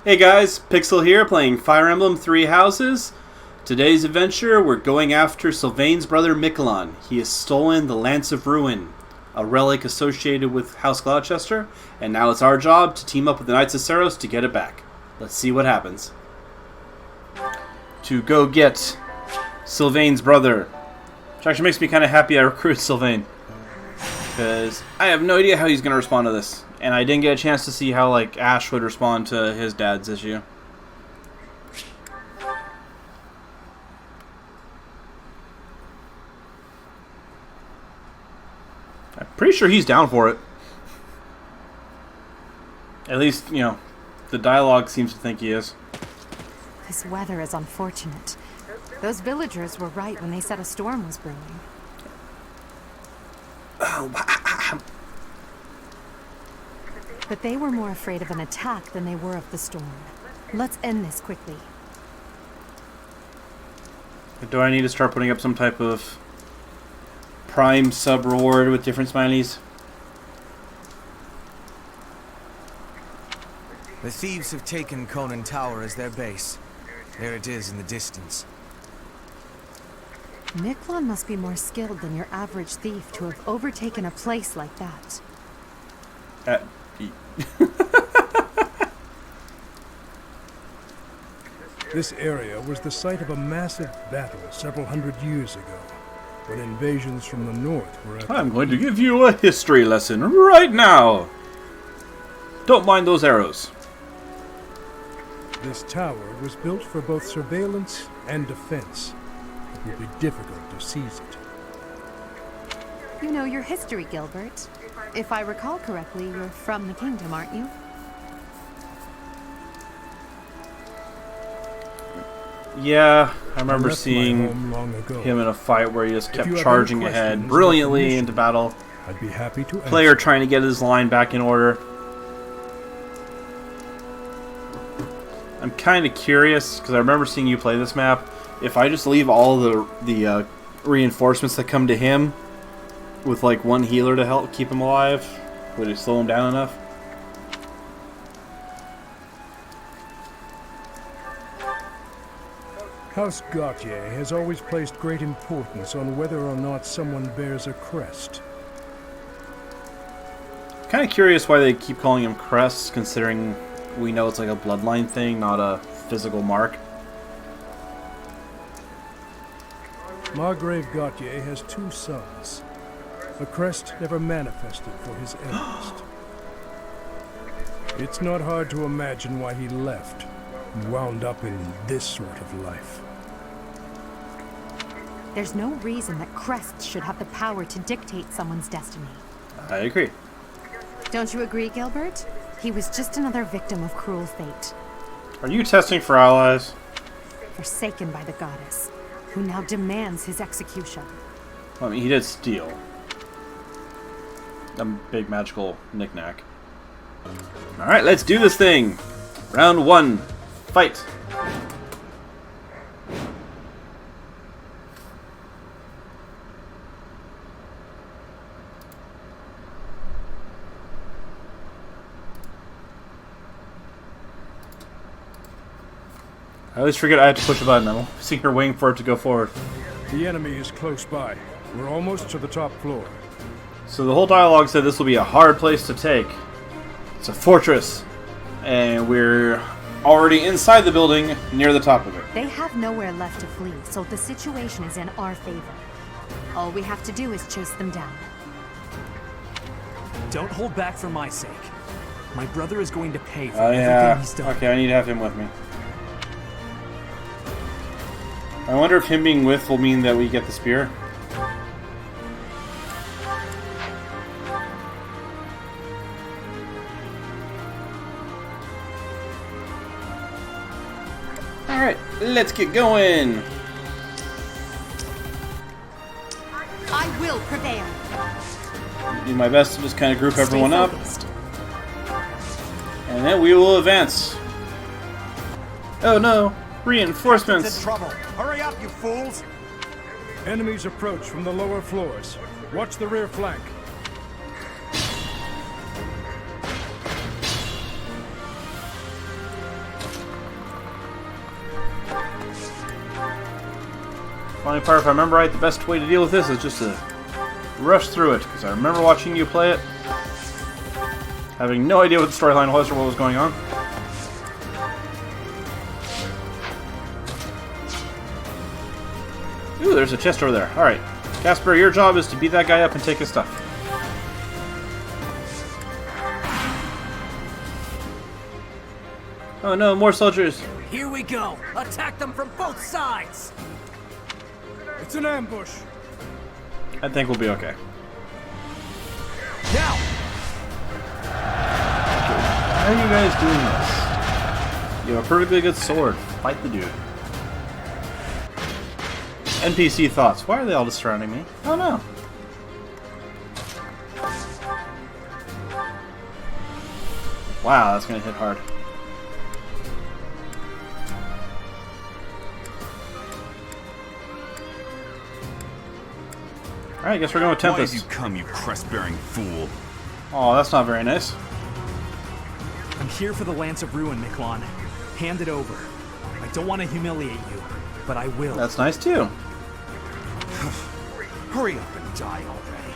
Hey guys, Pixel here playing Fire Emblem Three Houses. Today's adventure, we're going after Sylvain's brother Miklan. He has stolen the Lance of Ruin, a relic associated with House Gloucester, and now it's our job to team up with the Knights of Saros to get it back. Let's see what happens. To go get Sylvain's brother. Which actually makes me kind of happy I recruited Sylvain. Because I have no idea how he's going to respond to this. And I didn't get a chance to see how, like, Ash would respond to his dad's issue. I'm pretty sure he's down for it. At least, you know, the dialogue seems to think he is. This weather is unfortunate. Those villagers were right when they said a storm was brewing. But they were more afraid of an attack than they were of the storm. Let's end this quickly. Do I need to start putting up some type of prime sub reward with different smileys? The thieves have taken Conan Tower as their base. There it is in the distance. Miklan must be more skilled than your average thief to have overtaken a place like that. This area was the site of a massive battle several hundred years ago, when invasions from the north were... I'm going to give you a history lesson right now. Don't mind those arrows. This tower was built for both surveillance and defense. It would be difficult to seize it. You know your history, Gilbert. If I recall correctly, you're from the kingdom, aren't you? Yeah, I remember seeing him in a fight where he just kept charging ahead brilliantly into battle. I'd be happy to Player trying to get his line back in order. I'm kind of curious, because I remember seeing you play this map. If I just leave all the reinforcements that come to him with like one healer to help keep him alive, would it slow him down enough? House Gautier has always placed great importance on whether or not someone bears a crest. Kind of curious why they keep calling him crests, considering we know it's like a bloodline thing, not a physical mark. Margrave Gautier has two sons. A crest never manifested for his eldest. It's not hard to imagine why he left and wound up in this sort of life. There's no reason that crests should have the power to dictate someone's destiny. I agree. Don't you agree, Gilbert? He was just another victim of cruel fate. Are you testing for allies? Forsaken by the goddess, who now demands his execution. Well, I mean, he did steal a big magical knick-knack. Alright, let's do this thing! Round one. Fight! I always forget I have to push a button. I'm sitting here waiting for it to go forward. The enemy is close by. We're almost to the top floor. So the whole dialogue said this will be a hard place to take. It's a fortress. And we're already inside the building, near the top of it. They have nowhere left to flee, so the situation is in our favor. All we have to do is chase them down. Don't hold back for my sake. My brother is going to pay for everything he's done. Okay, I need to have him with me. I wonder if him being with will mean that we get the spear. Alright, let's get going! I will prevail. Do my best to just kind of group everyone up. And then we will advance. Oh no! Reinforcements! In trouble. Hurry up, you fools! Enemies approach from the lower floors. Watch the rear flank. Funny part, if I remember right, the best way to deal with this is just to rush through it, because I remember watching you play it, having no idea what the storyline was or what was going on. Ooh, there's a chest over there. Alright. Casper, your job is to beat that guy up and take his stuff. Oh no, more soldiers. Here we go. Attack them from both sides. It's an ambush. I think we'll be okay. Now. How are you guys doing this? You have a perfectly good sword. Fight the dude. NPC thoughts. Why are they all just surrounding me? I don't know. Wow, that's gonna hit hard. Alright, guess we're going with Tempest. Why have you come, you crest-bearing fool? Oh, that's not very nice. I'm here for the Lance of Ruin, Miklan. Hand it over. I don't want to humiliate you, but I will. That's nice too. Hurry up and die already.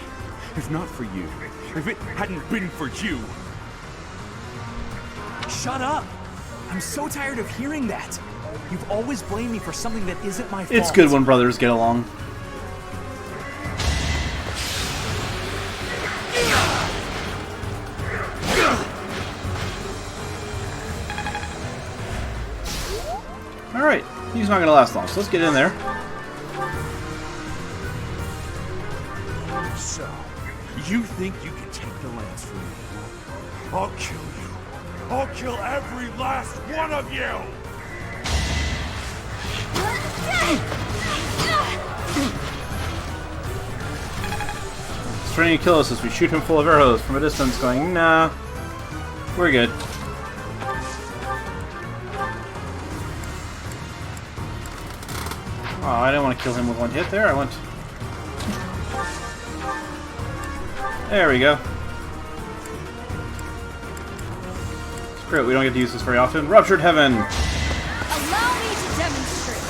If not for you, if it hadn't been for you. Shut up! I'm so tired of hearing that. You've always blamed me for something that isn't my fault. It's good when brothers get along. Alright, he's not gonna last long, so let's get in there. So, you think you can take the lance from me? I'll kill you. I'll kill every last one of you! He's trying to kill us as we shoot him full of arrows from a distance, going, nah, we're good. Oh, I didn't want to kill him with one hit there. I went... There we go. Screw it, we don't get to use this very often. Ruptured Heaven! Allow me to demonstrate.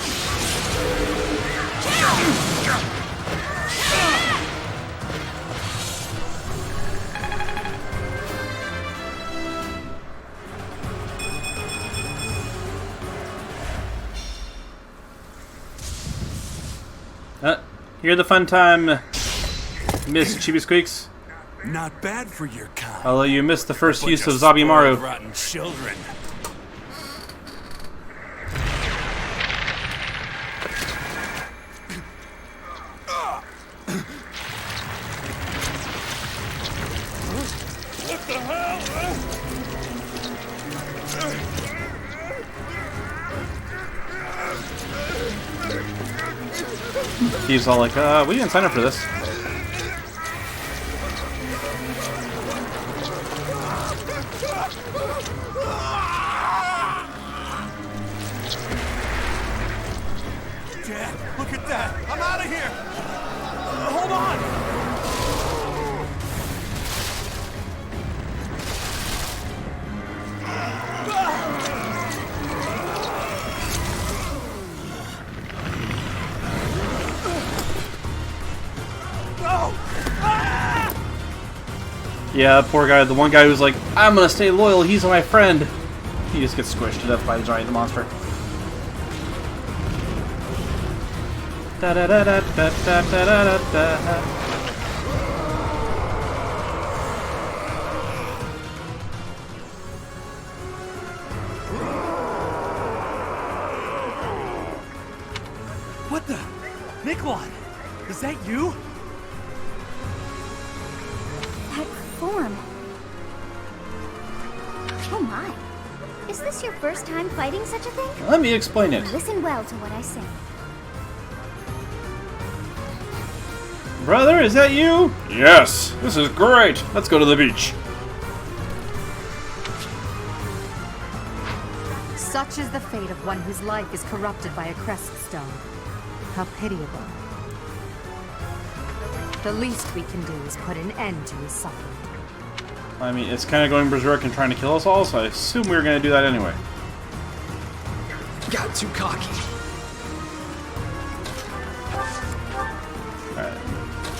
Hear the fun time, Miss Chibi Squeaks? Not bad for your kind. Although you missed the first Bunch use of spoiled, Zabimaru. rotten children. What the hell? He's all like, we didn't sign up for this. Dad, look at that! I'm out of here! Hold on! Yeah, poor guy. The one guy who's like, I'm gonna stay loyal, he's my friend. He just gets squished to death by the giant monster. Da da da da da da da da da. What the? Miklan! Is that you? That form. Oh my. Is this your first time fighting such a thing? Let me explain it. Listen well to what I say. Brother, is that you? Yes, this is great. Let's go to the beach. Such is the fate of one whose life is corrupted by a crest stone. How pitiable. The least we can do is put an end to his suffering. I mean, it's kind of going berserk and trying to kill us all, so I assume we were going to do that anyway. Got too cocky.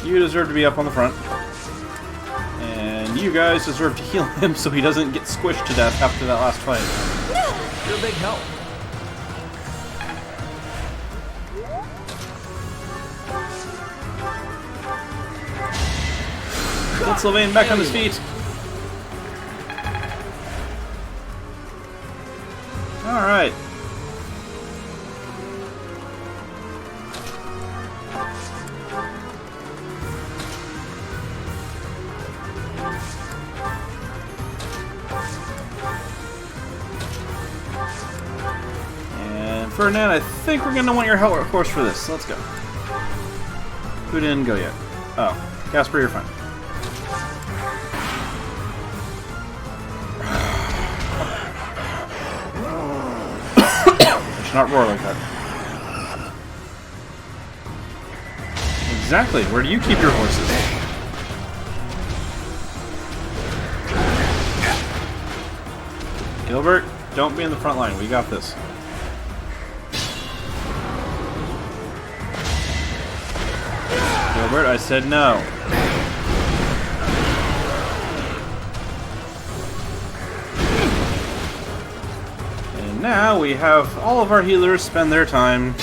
You deserve to be up on the front. And you guys deserve to heal him so he doesn't get squished to death after that last fight. You're a big help. Get Sylvain back on his feet. Alright. And Ferdinand, I think we're gonna want your help, of course, for this. So let's go. Who didn't go yet? Oh, Casper, you're fine. Not roar like that. Exactly. Where do you keep your horses? Gilbert, don't be in the front line. We got this. Gilbert, I said no. Now we have all of our healers spend their time.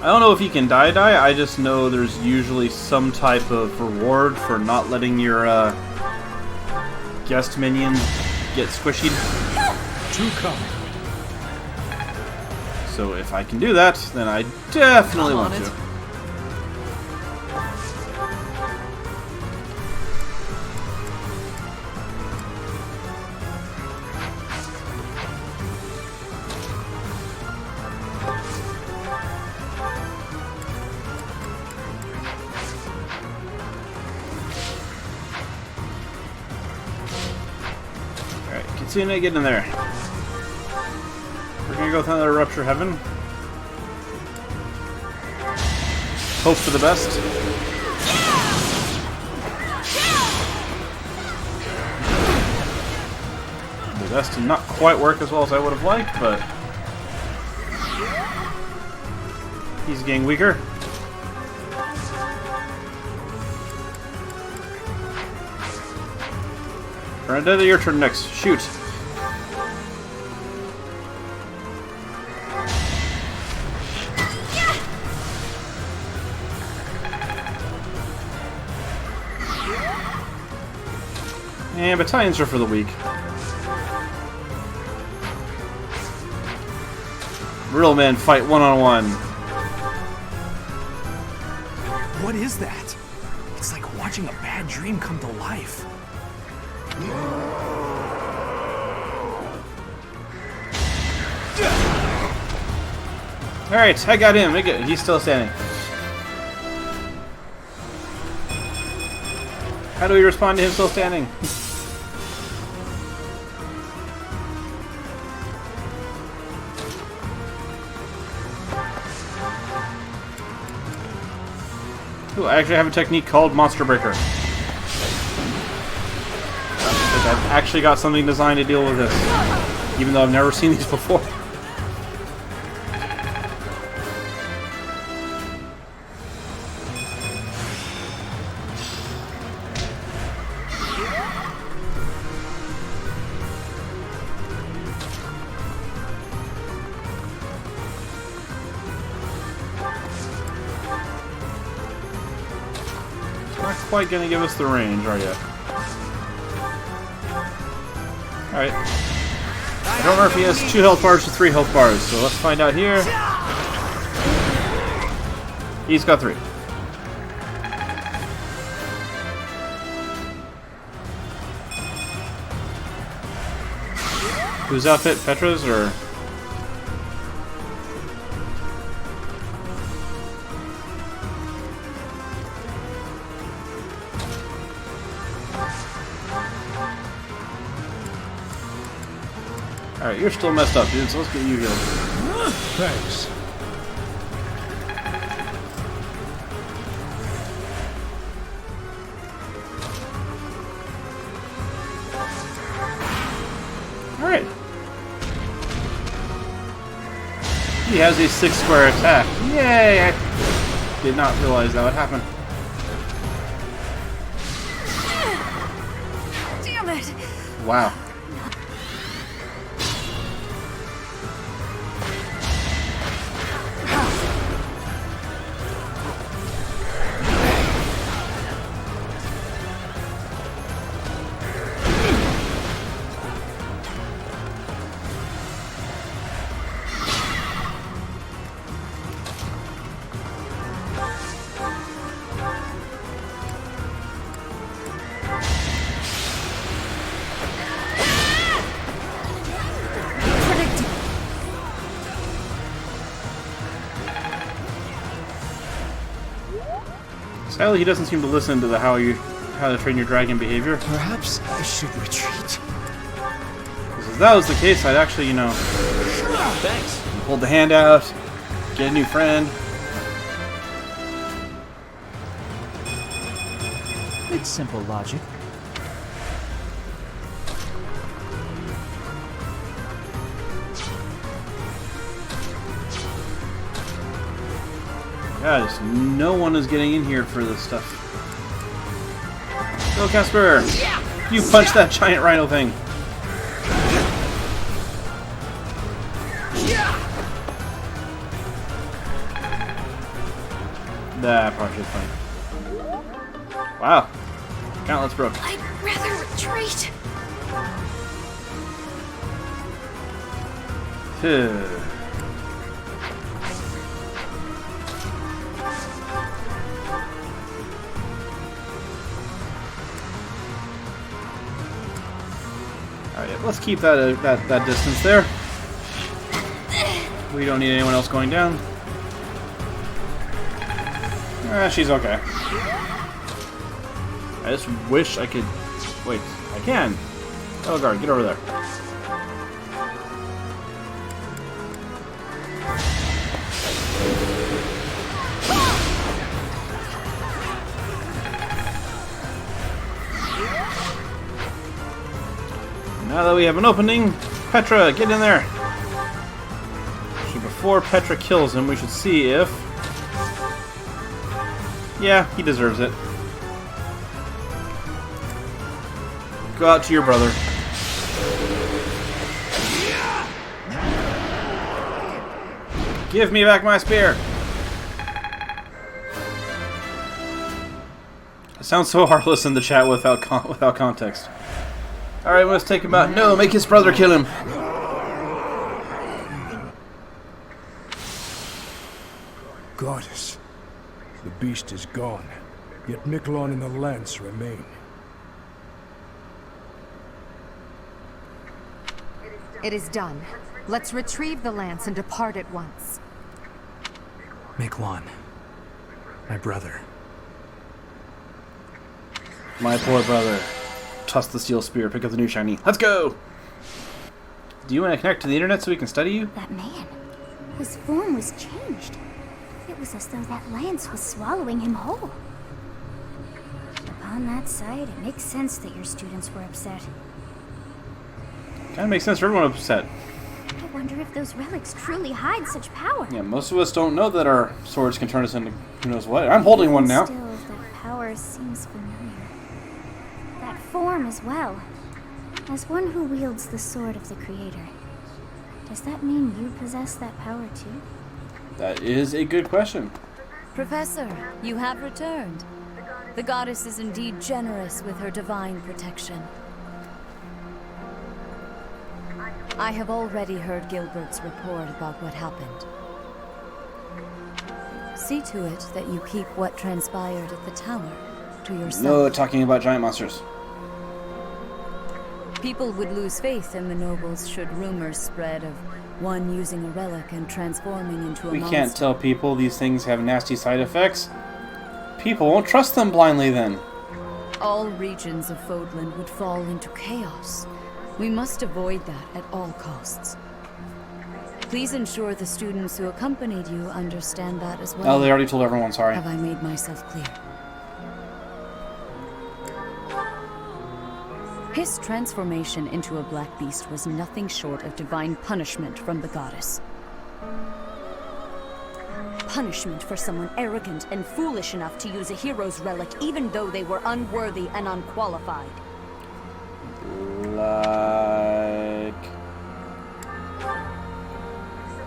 I don't know if you can die, I just know there's usually some type of reward for not letting your guest minions get squishied. Two coming. So if I can do that, then I definitely want to. Katsuna, get in there. We're gonna go through another Rupture Heaven. Hope for the best. The best did not quite work as well as I would have liked, but he's getting weaker. Brenda, your turn next. Shoot. And battalions are for the weak. Real men fight one-on-one. What is that? It's like watching a bad dream come to life. Alright, I got him. He's still standing. How do we respond to him still standing? Ooh, I actually have a technique called Monster Breaker. I've actually got something designed to deal with this, even though I've never seen these before. Not quite gonna give us the range, are you? Alright. I don't know if he has 2 health bars or 3 health bars, so let's find out here. He's got 3. Whose outfit? Petra's or? Alright, you're still messed up, dude, so let's get you healed. Thanks. Alright. He has a 6 square attack. Yay! Did not realize that would happen. Damn it! Wow. Sadly, he doesn't seem to listen to the how to train your dragon behavior. Perhaps I should retreat. Because if that was the case, I'd actually, you know, Thanks. hold the hand out, get a new friend. It's simple logic. Guys, no one is getting in here for this stuff. Go, Casper! You punch that giant rhino thing! That probably is funny. Wow. Countless broke. I'd rather retreat. Alright, let's keep that distance there. We don't need anyone else going down. She's okay. I just wish I could... Wait, I can! Elgard, get over there. Now that we have an opening, Petra, get in there! Actually, before Petra kills him, we should see if... Yeah, he deserves it. Go out to your brother. Give me back my spear! It sounds so heartless in the chat without context. Alright, let's take him out. No, make his brother kill him! Goddess, the beast is gone, yet Miklan and the lance remain. It is done. Let's retrieve the lance and depart at once. Miklan. My brother. My poor brother. Toss the steel spear, pick up the new shiny. Let's go! Do you want to connect to the internet so we can study you? That man, his form was changed. It was as though that lance was swallowing him whole. Upon that sight, it makes sense that your students were upset. Kinda makes sense for everyone upset. I wonder if those relics truly hide such power. Yeah, most of us don't know that our swords can turn us into who knows what. I'm holding one now. Still, that power seems familiar. That form as well. As one who wields the sword of the Creator. Does that mean you possess that power too? That is a good question. Professor, you have returned. The goddess is indeed generous with her divine protection. I have already heard Gilbert's report about what happened. See to it that you keep what transpired at the tower to yourself. No talking about giant monsters. People would lose faith in the nobles should rumors spread of one using a relic and transforming into a monster. We can't tell people these things have nasty side effects. People won't trust them blindly then. All regions of Fodlan would fall into chaos. We must avoid that at all costs. Please ensure the students who accompanied you understand that as well. Oh, they already told everyone, sorry. Have I made myself clear? His transformation into a black beast was nothing short of divine punishment from the goddess. punishment for someone arrogant and foolish enough to use a hero's relic even though they were unworthy and unqualified. Like...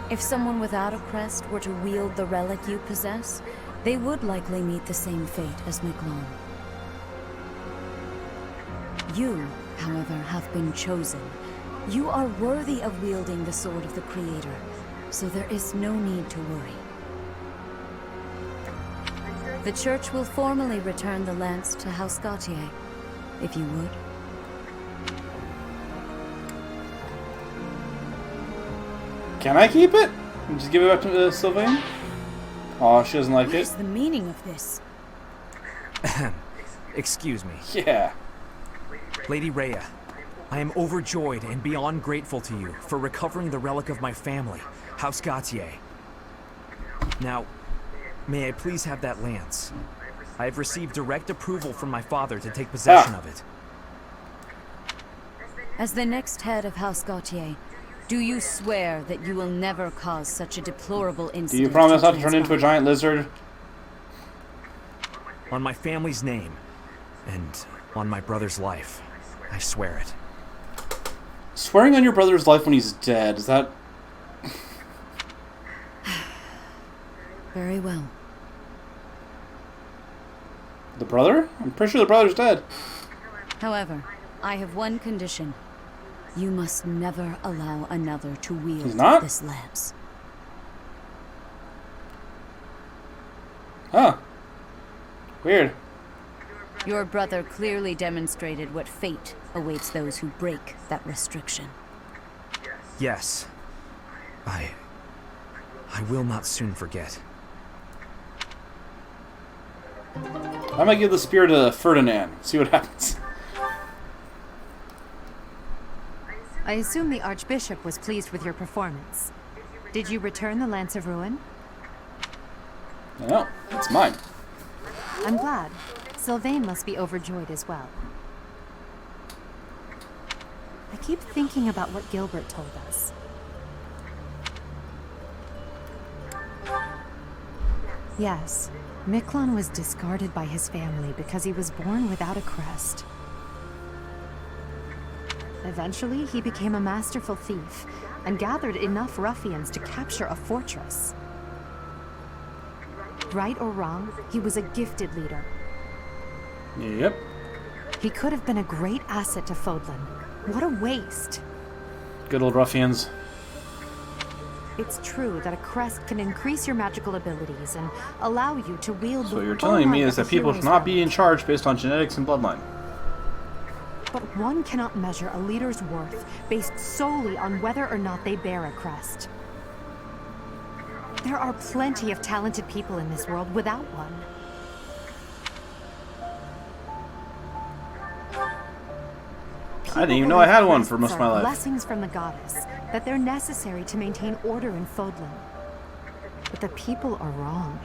If someone without a crest were to wield the relic you possess, they would likely meet the same fate as Miklan. You, however, have been chosen. You are worthy of wielding the sword of the Creator, so there is no need to worry. The Church will formally return the lance to House Gautier, if you would. Can I keep it? Just give it back to Sylvain? Oh, she doesn't like What it. is the meaning of this? Excuse me. Yeah. Lady Rhea, I am overjoyed and beyond grateful to you for recovering the relic of my family, House Gautier. Now, may I please have that lance? I have received direct approval from my father to take possession of it. As the next head of House Gautier, do you swear that you will never cause such a deplorable incident? Do you promise not to turn into a giant lizard? On my family's name, and on my brother's life, I swear it. Swearing on your brother's life when he's dead, is that... Very well. The brother? I'm pretty sure the brother's dead. However, I have one condition. You must never allow another to wield He's not? this lance. Huh. Weird. Your brother clearly demonstrated what fate awaits those who break that restriction. Yes. I will not soon forget. I might give the spear to Ferdinand. See what happens. I assume the Archbishop was pleased with your performance. Did you return the Lance of Ruin? No, it's mine. I'm glad. Sylvain must be overjoyed as well. I keep thinking about what Gilbert told us. Yes, Miklan was discarded by his family because he was born without a crest. Eventually, he became a masterful thief and gathered enough ruffians to capture a fortress. Right or wrong, he was a gifted leader. Yep. He could have been a great asset to Fodlan. What a waste. Good old ruffians. It's true that a crest can increase your magical abilities and allow you to wield So the what you're full telling me might is of that a people hero's cannot be realm. in charge based on genetics and bloodline. But one cannot measure a leader's worth based solely on whether or not they bear a crest. There are plenty of talented people in this world without one. I didn't even know I had one for most of my Crests are life. blessings from the goddess, that they're necessary to maintain order in Fodlan. But the people are wrong.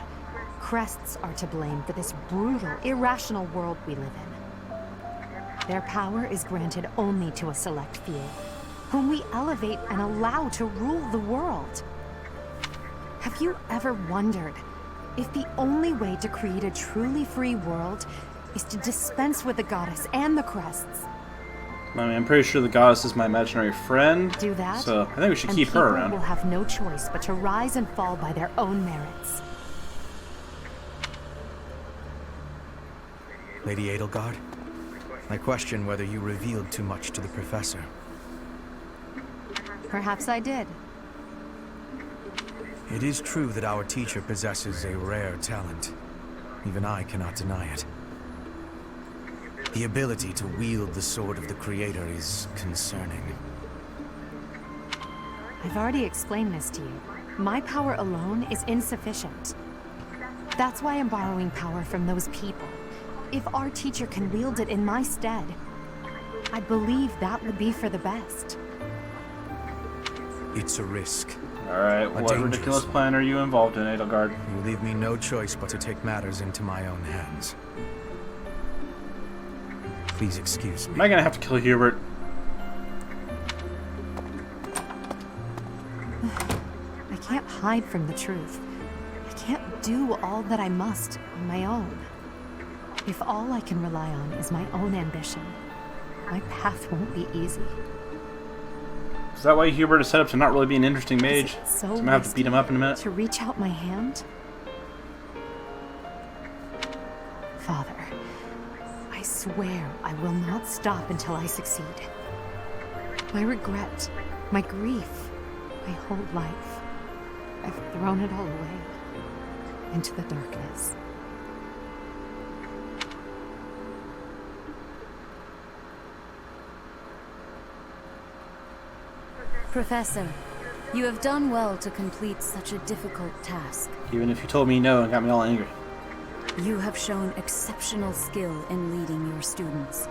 Crests are to blame for this brutal, irrational world we live in. Their power is granted only to a select few, whom we elevate and allow to rule the world. Have you ever wondered if the only way to create a truly free world is to dispense with the goddess and the crests? I mean, I'm pretty sure the goddess is my imaginary friend. Do that, So I think we should and keep her people around. will have no choice but to rise and fall by their own merits. Lady Edelgard, I question whether you revealed too much to the professor. Perhaps I did. It is true that our teacher possesses a rare talent. Even I cannot deny it. The ability to wield the sword of the Creator is concerning. I've already explained this to you. My power alone is insufficient. That's why I'm borrowing power from those people. If our teacher can wield it in my stead, I believe that would be for the best. It's a risk. Alright, what dangerous ridiculous one. plan are you involved in, Edelgard? You leave me no choice but to take matters into my own hands. Please excuse Am me. I gonna have to kill Hubert? I can't hide from the truth. I can't do all that I must on my own. If all I can rely on is my own ambition, my path won't be easy. Is that why Hubert is set up to not really be an interesting mage? So I'm gonna have to beat him up in a minute. to reach out my hand? Father, I swear I will not stop until I succeed. My regret, my grief, my whole life, I've thrown it all away into the darkness. Professor, you have done well to complete such a difficult task. Even if you told me no and got me all angry. You have shown exceptional skill in leading your students.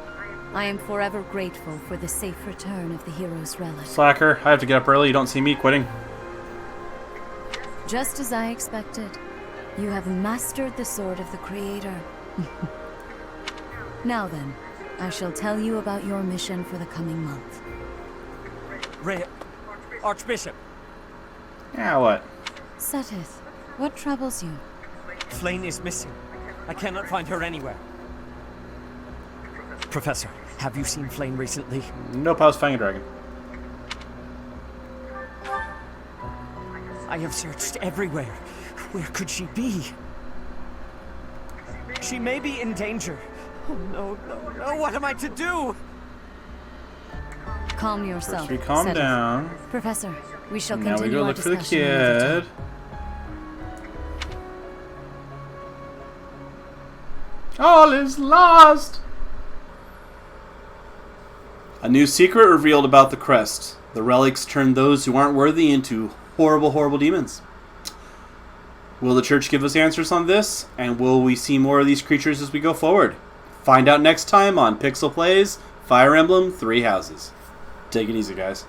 I am forever grateful for the safe return of the hero's relic. Slacker, I have to get up early. You don't see me quitting. Just as I expected, you have mastered the sword of the Creator. Now then, I shall tell you about your mission for the coming month. Rhea, Archbishop, Yeah, what? Seteth, what troubles you? Flayn is missing. I cannot find her anywhere. Professor, have you seen Flayn recently? Nope, I was fighting a dragon. I have searched everywhere. Where could she be? She may be in danger. Oh no, no, no, what am I to do? Calm yourself. First we calm Seteth. down. Professor, we shall Now we continue go our look for the discussion another kid. time. All is lost! A new secret revealed about the crest. The relics turn those who aren't worthy into horrible, horrible demons. Will the church give us answers on this? And will we see more of these creatures as we go forward? Find out next time on Pixel Plays Fire Emblem 3 Houses. Take it easy, guys.